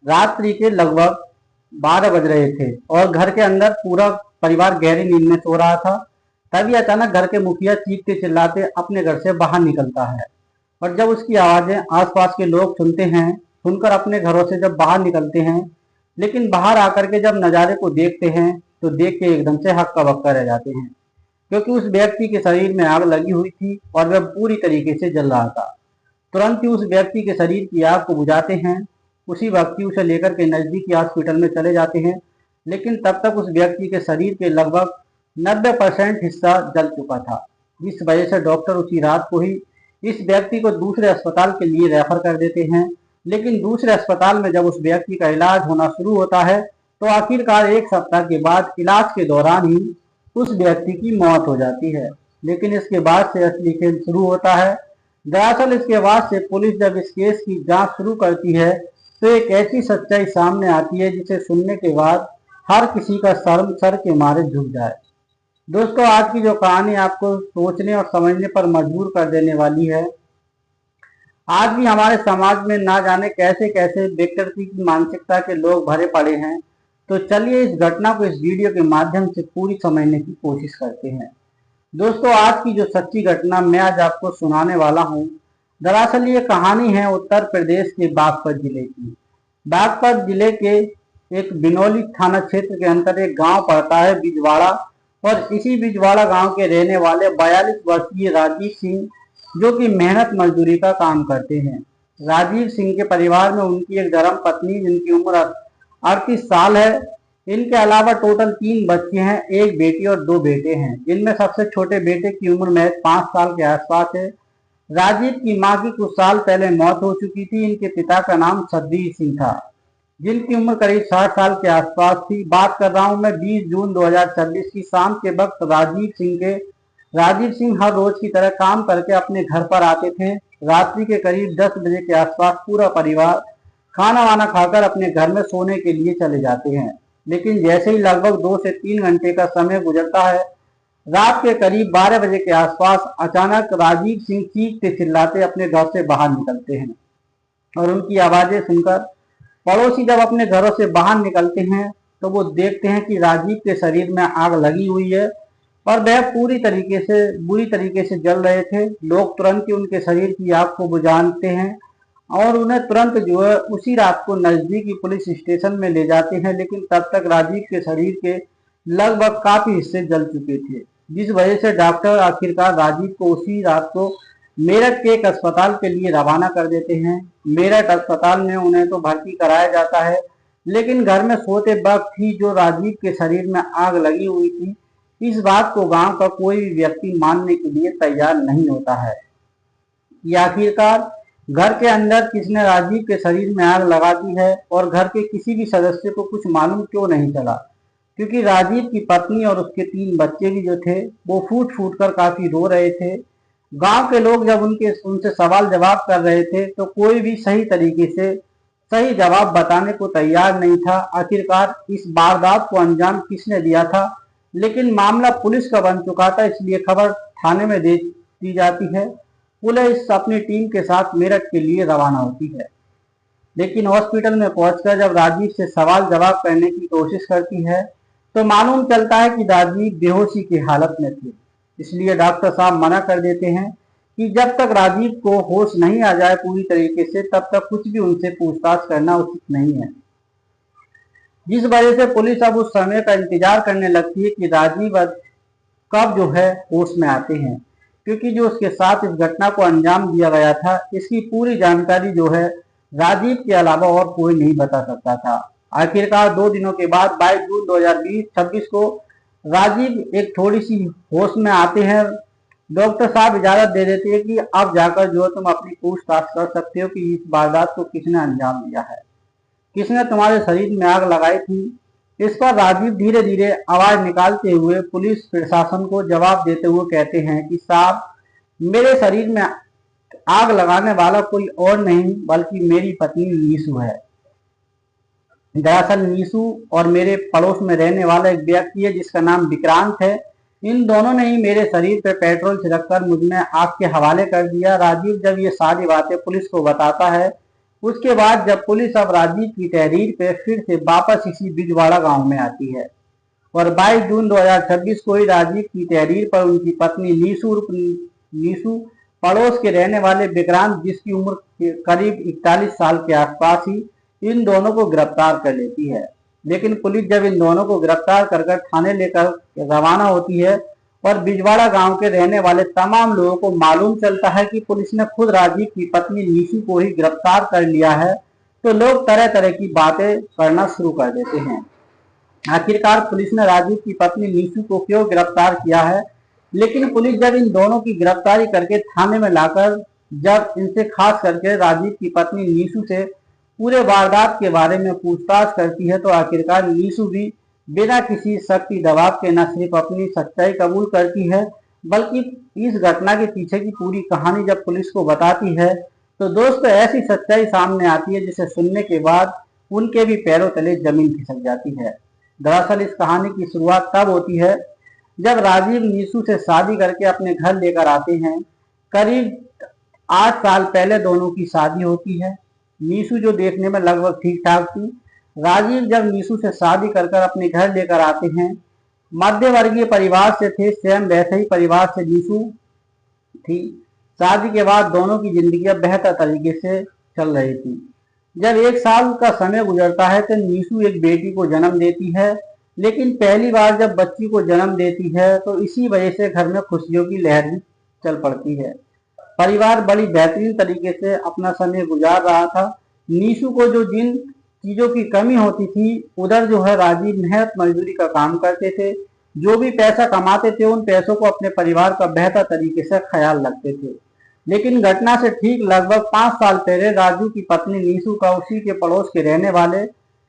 रात्रि के लगभग 12 बज रहे थे और घर के अंदर पूरा परिवार गहरी नींद में सो रहा था। तभी अचानक घर के मुखिया चीखते चिल्लाते अपने घर से बाहर निकलता है और जब उसकी आवाजें आसपास के लोग सुनते हैं, सुनकर अपने घरों से जब बाहर निकलते हैं, लेकिन बाहर आकर के जब नज़ारे को देखते हैं तो देख के एकदम से हक्का बक्का रह जाते हैं, क्योंकि उस व्यक्ति के शरीर में आग लगी हुई थी और वह पूरी तरीके से जल रहा था। तुरंत ही उस व्यक्ति के शरीर की आग को बुझाते हैं। उसी वक्त ही उसे लेकर के नजदीकी हॉस्पिटल में चले जाते हैं, लेकिन तब तक उस व्यक्ति के शरीर के लगभग 90% हिस्सा जल चुका था। इस वजह से डॉक्टर उसी रात को ही इस व्यक्ति को दूसरे अस्पताल के लिए रेफर कर देते हैं। लेकिन दूसरे अस्पताल में जब उस व्यक्ति का इलाज होना शुरू होता है तो आखिरकार 1 सप्ताह के बाद इलाज के दौरान ही उस व्यक्ति की मौत हो जाती है। लेकिन इसके बाद से असली खेल शुरू होता है। दरअसल इसके बाद से पुलिस जब इस केस की जांच शुरू करती है तो एक ऐसी सच्चाई सामने आती है जिसे सुनने के बाद हर किसी का सर के मारे झुक जाए। दोस्तों, आज की जो कहानी आपको सोचने और समझने पर मजबूर कर देने वाली है। आज भी हमारे समाज में ना जाने कैसे कैसे व्यक्ति की मानसिकता के लोग भरे पड़े हैं। तो चलिए इस घटना को इस वीडियो के माध्यम से पूरी समझने की कोशिश करते हैं। दोस्तों, आज की जो सच्ची घटना मैं आज आपको सुनाने वाला हूँ, दरअसल ये कहानी है उत्तर प्रदेश के बागपत जिले की। बागपत जिले के एक बिनौली थाना क्षेत्र के अंतर एक गांव पड़ता है बिजवाड़ा, और इसी बिजवाड़ा गांव के रहने वाले 42 वर्षीय राजीव सिंह जो कि मेहनत मजदूरी का काम करते हैं। राजीव सिंह के परिवार में उनकी एक धर्म पत्नी जिनकी उम्र 38 साल है। इनके अलावा टोटल 3 बच्चे हैं, एक बेटी और 2 बेटे हैं, जिनमें सबसे छोटे बेटे की उम्र महज 5 साल के आसपास है। राजीव की मां की कुछ साल पहले मौत हो चुकी थी। इनके पिता का नाम सतबीर सिंह था, जिनकी उम्र करीब 60 साल के आसपास थी। बात कर रहा हूं मैं 20 जून 2024 की शाम के वक्त। राजीव सिंह हर रोज की तरह काम करके अपने घर पर आते थे। रात्रि के करीब 10 बजे के आसपास पूरा परिवार खाना वाना खाकर अपने घर में सोने के लिए चले जाते हैं। लेकिन जैसे ही लगभग 2 से 3 घंटे का समय गुजरता है, रात के करीब 12 बजे के आसपास अचानक राजीव सिंह चीखते चिल्लाते अपने घर से बाहर निकलते हैं और उनकी आवाजें सुनकर पड़ोसी जब अपने घरों से बाहर निकलते हैं तो वो देखते हैं कि राजीव के शरीर में आग लगी हुई है और वह बुरी तरीके से जल रहे थे। लोग तुरंत ही उनके शरीर की आग को बुझाते हैं और उन्हें तुरंत जो है उसी रात को नजदीकी पुलिस स्टेशन में ले जाते हैं। लेकिन तब तक राजीव के शरीर के लगभग काफी हिस्से जल चुके थे, जिस वजह से डॉक्टर आखिरकार राजीव को उसी रात को मेरठ के एक अस्पताल के लिए रवाना कर देते हैं। मेरठ अस्पताल में उन्हें तो भर्ती कराया जाता है, लेकिन घर में सोते वक्त ही जो राजीव के शरीर में आग लगी हुई थी, इस बात को गांव का कोई भी व्यक्ति मानने के लिए तैयार नहीं होता है कि आखिरकार घर के अंदर किसने राजीव के शरीर में आग लगा दी है। और घर के किसी भी सदस्य को कुछ मालूम क्यों नहीं चला, क्योंकि राजीव की पत्नी और उसके 3 बच्चे भी जो थे वो फूट फूट कर काफी रो रहे थे। गांव के लोग जब उनसे सवाल जवाब कर रहे थे तो कोई भी सही तरीके से सही जवाब बताने को तैयार नहीं था। आखिरकार इस वारदात को अंजाम किसने दिया था, लेकिन मामला पुलिस का बन चुका था, इसलिए खबर थाने में दे दी जाती है। पुलिस अपनी टीम के साथ मेरठ के लिए रवाना होती है। लेकिन हॉस्पिटल में पहुंचकर जब राजीव से सवाल जवाब करने की कोशिश करती है तो मालूम चलता है कि राजीव बेहोशी की हालत में थे। इसलिए डॉक्टर साहब मना कर देते हैं कि जब तक राजीव को होश नहीं आ जाए पूरी तरीके से, तब तक कुछ भी उनसे पूछताछ करना उचित नहीं है। जिस वजह से पुलिस अब उस समय का इंतजार करने लगती है कि राजीव कब जो है होश में आते हैं, क्योंकि जो उसके साथ इस घटना को अंजाम दिया गया था इसकी पूरी जानकारी जो है राजीव के अलावा और कोई नहीं बता सकता था। आखिरकार 2 दिनों के बाद 22 जून 2026 को राजीव एक थोड़ी सी होश में आते हैं। डॉक्टर साहब इजाजत दे देते हैं कि अब जाकर जो तुम अपनी पूछताछ कर सकते हो कि इस वारदात को किसने अंजाम दिया है, किसने तुम्हारे शरीर में आग लगाई थी। इस पर राजीव धीरे धीरे आवाज निकालते हुए पुलिस प्रशासन को जवाब देते हुए कहते हैं कि साहब, मेरे शरीर में आग लगाने वाला कोई और नहीं बल्कि मेरी पत्नी नीसू है। दरअसल नीसू और मेरे पड़ोस में रहने वाला एक व्यक्ति है जिसका नाम विक्रांत है। इन दोनों ने ही मेरे शरीर पर पेट्रोल छिड़ककर मुझ में आग के हवाले कर दिया। राजीव जब ये सारी बातें पुलिस को बताता है उसके बाद जब पुलिस अब राजीव की तहरीर पे फिर से वापस इसी बिजवाड़ा गांव में आती है और 22 जून 2026 को ही राजीव की तहरीर पर उनकी पत्नी नीसू पड़ोस के रहने वाले विक्रांत, जिसकी उम्र करीब 41 साल के आसपास ही, इन दोनों को गिरफ्तार कर लेती है। लेकिन पुलिस जब इन दोनों को गिरफ्तार कर थाने लेकर रवाना होती है और बिजवाड़ा गांव के रहने वाले तमाम लोगों को मालूम चलता है कि पुलिस ने खुद राजीव की पत्नी नीसू को ही गिरफ्तार कर लिया है, तो लोग तरह तरह की बातें करना शुरू कर देते हैं। आखिरकार पुलिस ने राजीव की पत्नी नीसू को क्यों गिरफ्तार किया है? लेकिन पुलिस जब इन दोनों की गिरफ्तारी करके थाने में लाकर जब इनसे खास करके राजीव की पत्नी नीसू से पूरे वारदात के बारे में पूछताछ करती है, तो आखिरकार नीसू भी बिना किसी शक्ति दबाव के न सिर्फ अपनी सच्चाई कबूल करती है, बल्कि इस घटना के पीछे की पूरी कहानी जब पुलिस को बताती है, तो दोस्तों ऐसी सच्चाई सामने आती है जिसे सुनने के बाद उनके भी पैरों तले जमीन खिसक जाती है। दरअसल इस कहानी की शुरुआत तब होती है जब राजीव नीसू से शादी करके अपने घर लेकर आते हैं। करीब 8 साल पहले दोनों की शादी होती है। नीसू जो देखने में लगभग ठीक ठाक थी, राजीव जब नीसू से शादी कर अपने घर लेकर आते हैं, मध्य वर्गीय परिवार से थे, सेम वैसे ही परिवार से नीसू थी। शादी के बाद दोनों की जिंदगी बेहतर तरीके से चल रही थी। जब 1 साल का समय गुजरता है तो नीसू एक बेटी को जन्म देती है, लेकिन पहली बार जब बच्ची को जन्म देती है तो इसी वजह से घर में खुशियों की लहर भी चल पड़ती है। परिवार बड़ी बेहतरीन तरीके से अपना समय गुजार रहा था। नीसू को जो जिन चीजों की कमी होती थी, उधर जो है राजीव मेहनत मजदूरी का काम करते थे। जो भी पैसा कमाते थे उन पैसों को अपने परिवार का बेहतर तरीके से ख्याल रखते थे। लेकिन घटना से ठीक लगभग 5 साल पहले राजू की पत्नी नीसू का उसी के पड़ोस के रहने वाले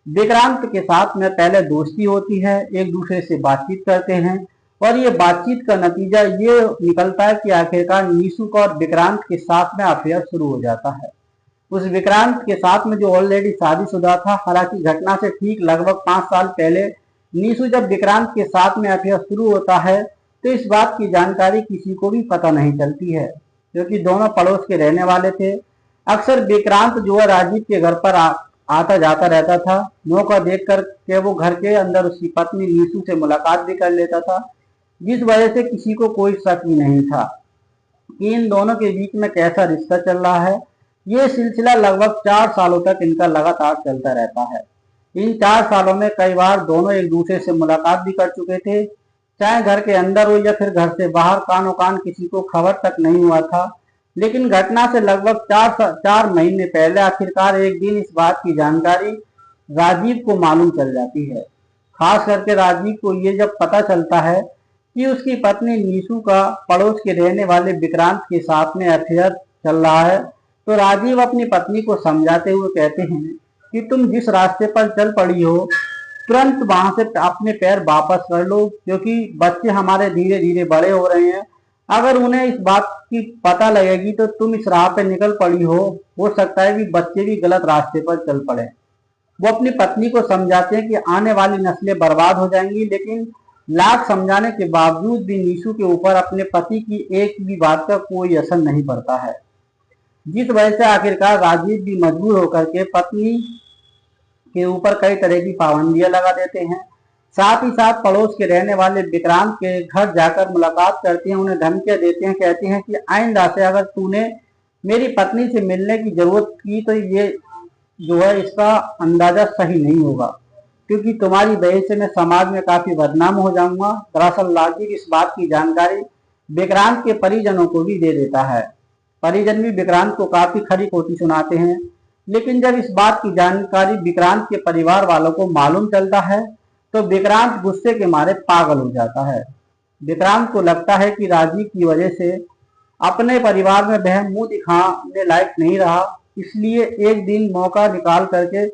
विक्रांत के साथ में पहले दोस्ती होती है, एक दूसरे से बातचीत करते हैं और ये बातचीत का नतीजा ये निकलता है कि आखिरकार नीसू का और विक्रांत के साथ में अफेयर शुरू हो जाता है। उस विक्रांत के साथ में जो ऑलरेडी शादीशुदा था। हालांकि घटना से ठीक लगभग 5 साल पहले नीसू जब विक्रांत के साथ में अफेयर शुरू होता है तो इस बात की जानकारी किसी को भी पता नहीं चलती है, क्योंकि दोनों पड़ोस के रहने वाले थे। अक्सर विक्रांत जो है राजीव के घर पर आता जाता रहता था। मौका देखकर के वो घर के अंदर उसकी पत्नी नीसू से मुलाकात भी कर लेता था, जिस वजह से किसी को कोई शक भी नहीं था कि इन दोनों के बीच में कैसा रिश्ता चल रहा है। ये सिलसिला लगभग 4 सालों तक इनका लगातार चलता रहता है। इन 4 सालों में कई बार दोनों एक दूसरे से मुलाकात भी कर चुके थे, चाहे घर के अंदर हो या फिर घर से बाहर। कानो कान किसी को खबर तक नहीं हुआ था। लेकिन घटना से लगभग 4 महीने पहले आखिरकार एक दिन इस बात की जानकारी राजीव को मालूम चल जाती है। खास करके राजीव को ये जब पता चलता है कि उसकी पत्नी नीसू का पड़ोस के रहने वाले विक्रांत के साथ में अफेयर चल रहा है, तो राजीव अपनी पत्नी को समझाते हुए कहते हैं कि तुम जिस रास्ते पर चल पड़ी हो तुरंत वहां से अपने पैर वापस कर लो, क्योंकि बच्चे हमारे धीरे धीरे बड़े हो रहे हैं। अगर उन्हें इस बात की पता लगेगी तो तुम इस राह पे निकल पड़ी हो सकता है कि बच्चे भी गलत रास्ते पर चल पड़े। वो अपनी पत्नी को समझाते हैं कि आने वाली नस्लें बर्बाद हो जाएंगी, लेकिन लाख समझाने के बावजूद भी नीसू के ऊपर अपने पति की एक भी बात का कोई असर नहीं पड़ता है, जिस वजह से आखिरकार राजीव भी मजबूर होकर के पत्नी के ऊपर कई तरह की पाबंदियां लगा देते हैं। साथ ही साथ पड़ोस के रहने वाले विक्रांत के घर जाकर मुलाकात करते हैं, उन्हें धमकियां देते हैं, कहते हैं कि आइंदा से अगर तूने मेरी पत्नी से मिलने की जरूरत की तो ये जो है इसका अंदाजा सही नहीं होगा, क्योंकि तुम्हारी वजह से मैं समाज में काफी बदनाम हो जाऊंगा। दरअसल राजीव इस बात की जानकारी विक्रांत के परिजनों को भी दे देता है। परिजन भी विक्रांत को काफी खरी खोटी सुनाते हैं, लेकिन जब इस बात की जानकारी विक्रांत के परिवार वालों को मालूम चलता है तो विक्रांत गुस्से के मारे पागल हो जाता है। विक्रांत को लगता है कि राजीव की वजह से अपने परिवार में वह मुंह दिखाने लायक नहीं रहा, इसलिए एक दिन मौका निकाल करके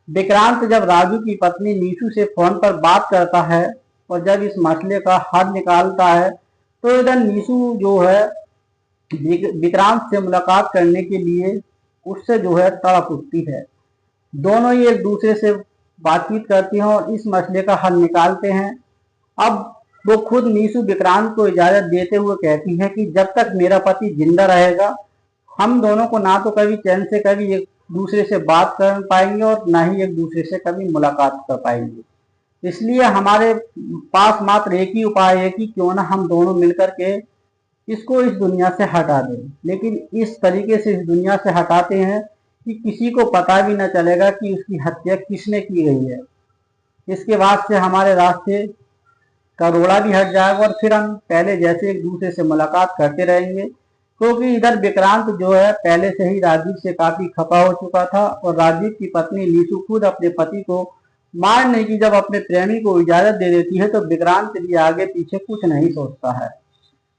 विक्रांत जब राजू की पत्नी नीसू से फोन पर बात करता है और जब इस मसले का हल निकालता है तो इधर नीसू जो है विक्रांत से मुलाकात करने के लिए उससे जो है तड़प उठती है। दोनों ही एक दूसरे से बातचीत करती हैं और इस मसले का हल निकालते हैं। अब वो खुद नीसू विक्रांत को इजाजत देते हुए कहती है कि जब तक मेरा पति जिंदा रहेगा हम दोनों को ना तो कभी चैन से कभी एक दूसरे से बात कर पाएंगे और ना ही एक दूसरे से कभी मुलाकात कर पाएंगे। इसलिए हमारे पास मात्र एक ही उपाय है कि क्यों ना हम दोनों मिलकर के इसको इस दुनिया से हटा दें। लेकिन इस तरीके से इस दुनिया से हटाते हैं कि किसी को पता भी न चलेगा कि उसकी हत्या किसने की गई है। इसके बाद से हमारे रास्ते का रोड़ा भी हट जाएगा और फिर हम पहले जैसे एक दूसरे से मुलाकात करते रहेंगे, क्योंकि इधर विक्रांत जो है पहले से ही राजीव से काफी खपा हो चुका था और राजीव की पत्नी नीतू खुद अपने पति को मारने की जब अपने प्रेमी को इजाजत दे देती है तो विक्रांत भी आगे पीछे कुछ नहीं सोचता है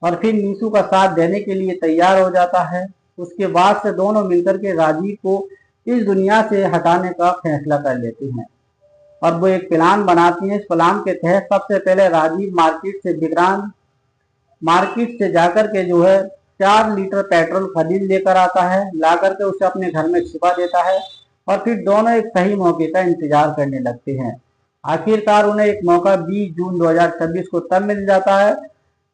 और फिर नीतू का साथ देने के लिए तैयार हो जाता है। उसके बाद से दोनों मिलकर के राजीव को इस दुनिया से हटाने का फैसला कर लेते हैं और वो एक प्लान बनाती हैं। इस प्लान के तहत सबसे पहले राजीव मार्केट से जाकर के जो है 4 लीटर पेट्रोल खरीद लेकर आता है, ला करके उसे अपने घर में छिपा देता है और फिर दोनों एक सही मौके का इंतजार करने लगते हैं। आखिरकार उन्हें एक मौका 20 जून 2026 को तब मिल जाता है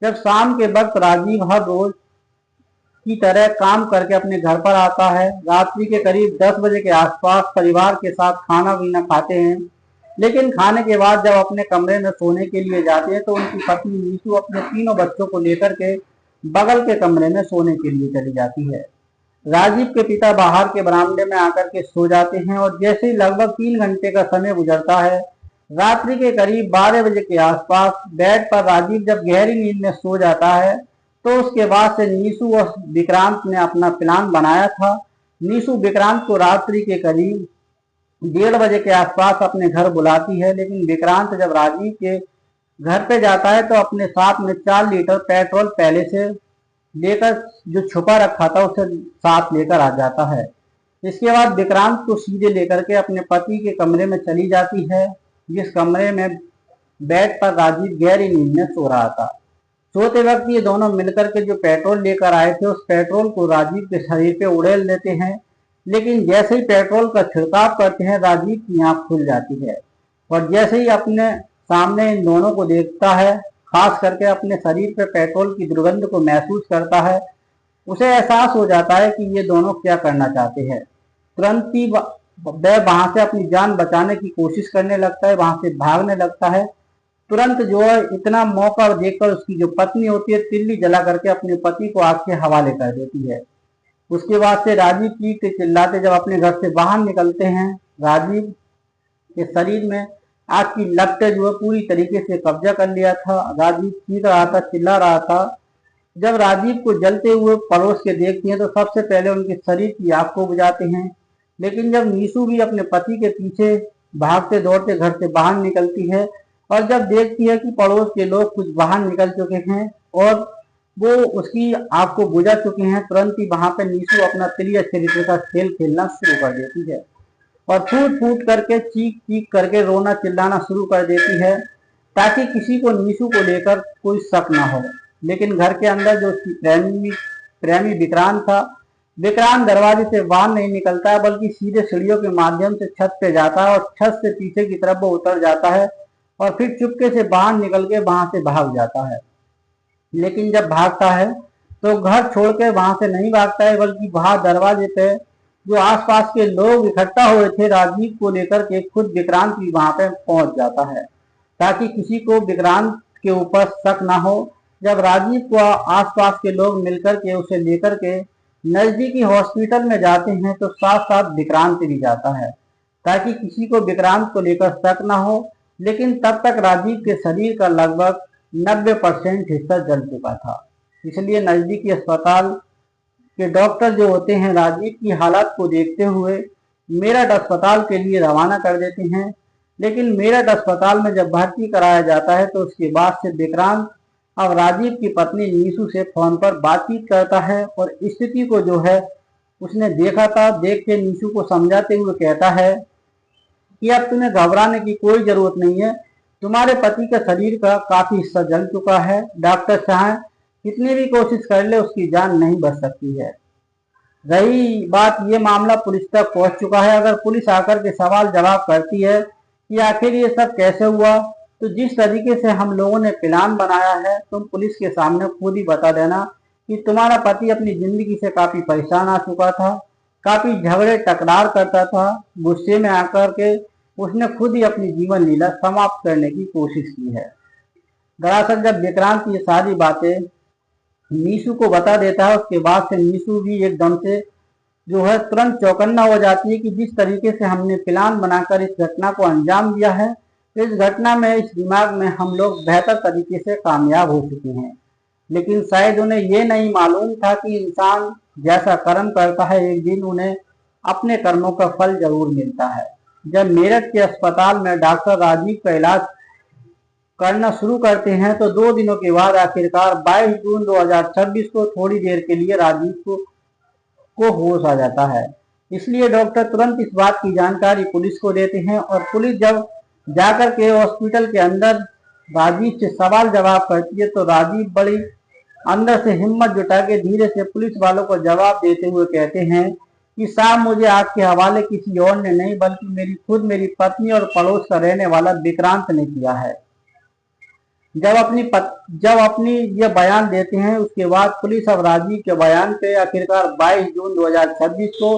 जब शाम के वक्त राजीव हर रोज की तरह काम करके अपने घर पर आता है। रात्रि के करीब 10 बजे के आसपास परिवार के साथ खाना पीना खाते हैं, लेकिन खाने के बाद जब अपने कमरे में सोने के लिए जाते हैं तो उनकी पत्नी नीतू अपने तीनों बच्चों को लेकर के बगल के कमरे में सोने के लिए चली जाती है। राजीव के पिता बाहर के बरामदे में आकर के सो जाते हैं और जैसे ही लगभग 3 घंटे का समय गुजरता है, रात्रि के करीब 12 बजे के आसपास बेड पर राजीव जब गहरी नींद में सो जाता है तो उसके बाद से नीतू और विक्रांत ने अपना प्लान बनाया था। नीतू विक्रांत को रात्रि के करीब 1:30 बजे के आसपास अपने घर बुलाती है, लेकिन विक्रांत जब राजीव के घर पे जाता है तो अपने साथ में 4 लीटर पेट्रोल पहले से लेकर जो छुपा रखा था उसे साथ लेकर आ जाता है। इसके बाद विक्रांत को सीधे लेकर के अपने पति के कमरे में चली जाती है, जिस कमरे में बेड पर राजीव गहरी नींद में सो रहा था। सोते वक्त ये दोनों मिलकर के जो पेट्रोल लेकर आए थे उस पेट्रोल को राजीव के शरीर पे उड़ेल देते हैं, लेकिन जैसे ही पेट्रोल का छिड़काव करते हैं राजीव की आंख खुल जाती है और जैसे ही अपने सामने इन दोनों को देखता है, खास करके अपने शरीर पे पेट्रोल की दुर्गंध को महसूस करता है, उसे एहसास हो जाता है कि ये दोनों क्या करना चाहते हैं। तुरंत ही वह वहां से अपनी जान बचाने की कोशिश करने लगता है, वहां से भागने लगता है। तुरंत जो है इतना मौका देखकर उसकी जो पत्नी होती है तिल्ली जला करके अपने पति को आग के हवाले कर देती है। उसके बाद से राजीव चीखते चिल्लाते जब अपने घर से बाहर निकलते हैं, राजीव के शरीर में आग की लपटें जो है पूरी तरीके से कब्जा कर लिया था। राजीव चीख रहा था, चिल्ला रहा था। जब राजीव को जलते हुए पड़ोस के देखती हैं तो सबसे पहले उनके शरीर की आग को बुझाते हैं, लेकिन जब नीतू भी अपने पति के पीछे भागते दौड़ते घर से बाहर निकलती है और जब देखती है कि पड़ोस के लोग कुछ बाहर निकल चुके हैं और वो उसकी आग को बुझा चुके हैं, तुरंत ही वहां पे नीतू अपना तिलिया चरित्र का खेल खेलना शुरू कर देती है और फूट फूट करके चीख चीख करके रोना चिल्लाना शुरू कर देती है ताकि किसी को नीतू को लेकर कोई शक ना हो। लेकिन घर के अंदर जो उसकी प्रेमी विक्रांत था, विक्रांत दरवाजे से बाहर नहीं निकलता है बल्कि सीधे सीढ़ियों के माध्यम से छत पे जाता है और छत से पीछे की तरफ वो उतर जाता है और फिर चुपके से बाहर निकल के वहां से भाग जाता है। लेकिन जब भागता है तो घर छोड़ के वहां से नहीं भागता है बल्कि बाहर दरवाजे पे जो आसपास के लोग इकट्ठा हुए थे राजीव को लेकर के खुद विक्रांत भी वहां पे पहुंच जाता है ताकि किसी को विक्रांत के ऊपर शक ना हो। जब राजीव को आसपास के लोग मिलकर के उसे लेकर के नजदीकी हॉस्पिटल में जाते हैं तो साथ साथ विक्रांत भी जाता है ताकि किसी को विक्रांत को लेकर शक ना हो। लेकिन तब तक राजीव के शरीर का लगभग 90% हिस्सा जल चुका था, इसलिए नजदीकी अस्पताल के डॉक्टर जो होते हैं राजीव की हालत को देखते हुए मेरठ अस्पताल के लिए रवाना कर देते हैं। लेकिन मेरठ अस्पताल में जब भर्ती कराया जाता है तो उसके बाद से विक्रांत अब राजीव की पत्नी नीतू से फोन पर बातचीत करता है और स्थिति को जो है उसने देखा था देख के नीतू को समझाते हुए कहता है कि अब तुम्हें घबराने की कोई जरूरत नहीं है, तुम्हारे पति के शरीर का काफी हिस्सा जल चुका है, डॉक्टर चाहे कितनी भी कोशिश कर ले उसकी जान नहीं बच सकती है। रही बात ये मामला पुलिस तक पहुंच चुका है, अगर पुलिस आकर के सवाल जवाब करती है कि आखिर ये सब कैसे हुआ तो जिस तरीके से हम लोगों ने प्लान बनाया है तुम पुलिस के सामने खुद ही बता देना कि तुम्हारा पति अपनी जिंदगी से काफी परेशान आ चुका था, काफी झगड़े टकरार करता था। गुस्से में आकर के उसने खुद ही अपनी जीवन लीला समाप्त करने की कोशिश की है। दरअसल जब विक्रांत ये सारी बातें नीशु को बता देता है, उसके बाद से नीशु भी एकदम से जो है तुरंत चौकन्ना हो जाती है कि जिस तरीके से हमने प्लान बनाकर इस घटना को अंजाम दिया है, इस घटना में इस दिमाग में हम लोग बेहतर तरीके से कामयाब हो चुके हैं। लेकिन शायद उन्हें ये नहीं मालूम था कि इंसान जैसा कर्म करता है एक दिन उन्हें अपने कर्मों का फल जरूर मिलता है। जब मेरठ के अस्पताल में डॉक्टर राजीव का इलाज करना शुरू करते हैं तो 2 दिनों के बाद आखिरकार 22 जून 2026 को थोड़ी देर के लिए राजीव को होश आ जाता है। इसलिए डॉक्टर तुरंत इस बात की जानकारी पुलिस को देते हैं और पुलिस जब जाकर के हॉस्पिटल के अंदर राजीव से सवाल जवाब करती है तो राजीव बड़ी अंदर से हिम्मत जुटा के धीरे से पुलिस वालों को जवाब देते हुए कहते हैं कि साहब, मुझे आपके हवाले किसी और ने नहीं बल्कि मेरी पत्नी और पड़ोस का रहने वाला विक्रांत ने किया है। जब अपनी ये बयान देते हैं उसके बाद पुलिस अब राजीव के बयान पे आखिरकार 22 जून 2026 को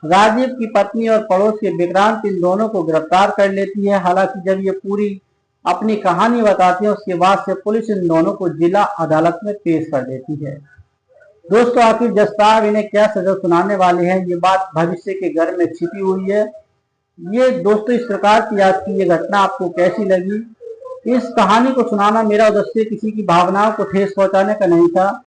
राजीव की पत्नी और पड़ोस के विक्रांत इन दोनों को गिरफ्तार कर लेती है। हालांकि जब ये पूरी अपनी कहानी बताती है उसके बाद से पुलिस इन दोनों को जिला अदालत में पेश कर देती है। दोस्तों, आखिर जज साहब इन्हें क्या सजा सुनाने वाले हैं, ये बात भविष्य के घर में छिपी हुई है। ये दोस्तों इस प्रकार की आज की ये घटना आपको कैसी लगी? इस कहानी को सुनाना मेरा उद्देश्य किसी की भावनाओं को ठेस पहुंचाने का नहीं था।